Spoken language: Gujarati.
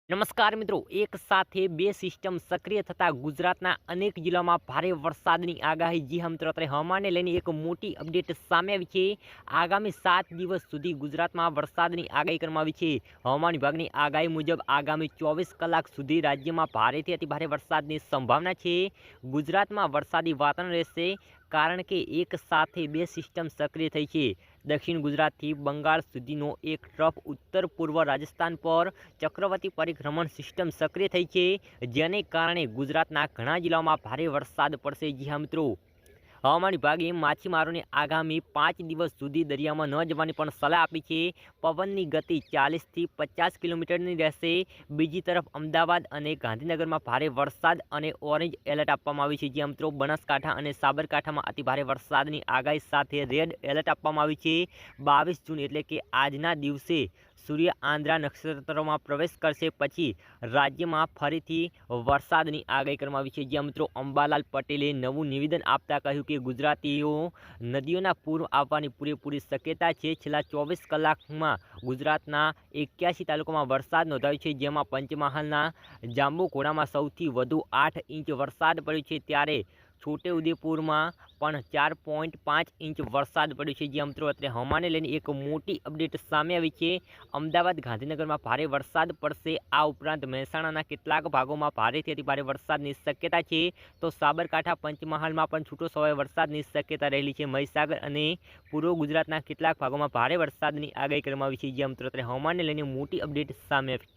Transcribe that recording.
નમસ્કાર મિત્રો, એક સાથે બે સિસ્ટમ સક્રિય થતા ગુજરાતના અનેક જિલ્લામાં ભારે વરસાદની આગાહી. જી હા મિત્રો, અત્યારે હવામાનને લઈને એક મોટી અપડેટ સામે આવી છે. આગામી 7 દિવસ સુધી ગુજરાતમાં વરસાદની આગાહી કરવામાં આવી છે. હવામાન વિભાગની આગાહી મુજબ આગામી 24 કલાક સુધી રાજ્યમાં ભારેથી અતિભારે વરસાદની સંભાવના છે. ગુજરાતમાં વરસાદી વાતાવરણ રહેશે કારણ કે એક સાથે બે સિસ્ટમ સક્રિય થઈ છે. દક્ષિણ ગુજરાતથી બંગાળ સુધીનો એક ટ્રફ ઉત્તર પૂર્વ રાજસ્થાન પર ચક્રવાતી પરિભ્રમણ સિસ્ટમ સક્રિય થઈ છે, જેને કારણે ગુજરાતના ઘણા જિલ્લાઓમાં ભારે વરસાદ પડશે. જી હા મિત્રો, હવામાન વિભાગે માછીમારોને આગામી 5 દિવસ સુધી દરિયામાં ન જવાની પણ સલાહ આપી છે. પવનની ગતિ 40થી 50 કિલોમીટરની રહેશે. બીજી તરફ અમદાવાદ અને ગાંધીનગરમાં ભારે વરસાદ અને ઓરેન્જ એલર્ટ આપવામાં આવ્યું છે. જ્યાં મિત્રો બનાસકાંઠા અને સાબરકાંઠામાં અતિભારે વરસાદની આગાહી સાથે રેડ એલર્ટ આપવામાં આવ્યું છે. 22 જૂન એટલે કે આજના દિવસે સૂર્ય આંદ્રા નક્ષત્રમાં પ્રવેશ કરશે, પછી રાજ્યમાં ફરીથી વરસાદની આગાહી કરવામાં આવી છે. જ્યાં મિત્રો અંબાલાલ પટેલે નવું નિવેદન આપતા કહ્યું કે ગુજરાતીઓ નદીઓના પૂર આવવાની પૂરેપૂરી શક્યતા છે. છેલ્લા 24 કલાકમાં ગુજરાતના 81 તાલુકામાં વરસાદ નોંધાયો છે, જેમાં પંચમહાલના જાંબુઘોડામાં સૌથી વધુ 8 ઇંચ વરસાદ પડ્યો છે, ત્યારે છોટેઉદેપુરમાં પણ 4.5 ઇંચ વરસાદ પડ્યો છે. જ્યાં મિત્રો અત્યારે હવામાનને લઈને એક મોટી અપડેટ સામે આવી છે. અમદાવાદ ગાંધીનગરમાં ભારે વરસાદ પડશે. આ ઉપરાંત મહેસાણાના કેટલાક ભાગોમાં ભારેથી અતિભારે વરસાદની શક્યતા છે. તો સાબરકાંઠા પંચમહાલમાં પણ છૂટો છવાયો વરસાદની શક્યતા રહેલી છે. મહીસાગર અને પૂર્વ ગુજરાતના કેટલાક ભાગોમાં ભારે વરસાદની આગાહી કરવામાં આવી છે. જ્યાં મિત્રો અત્યારે હવામાનને લઈને મોટી અપડેટ સામે આવી.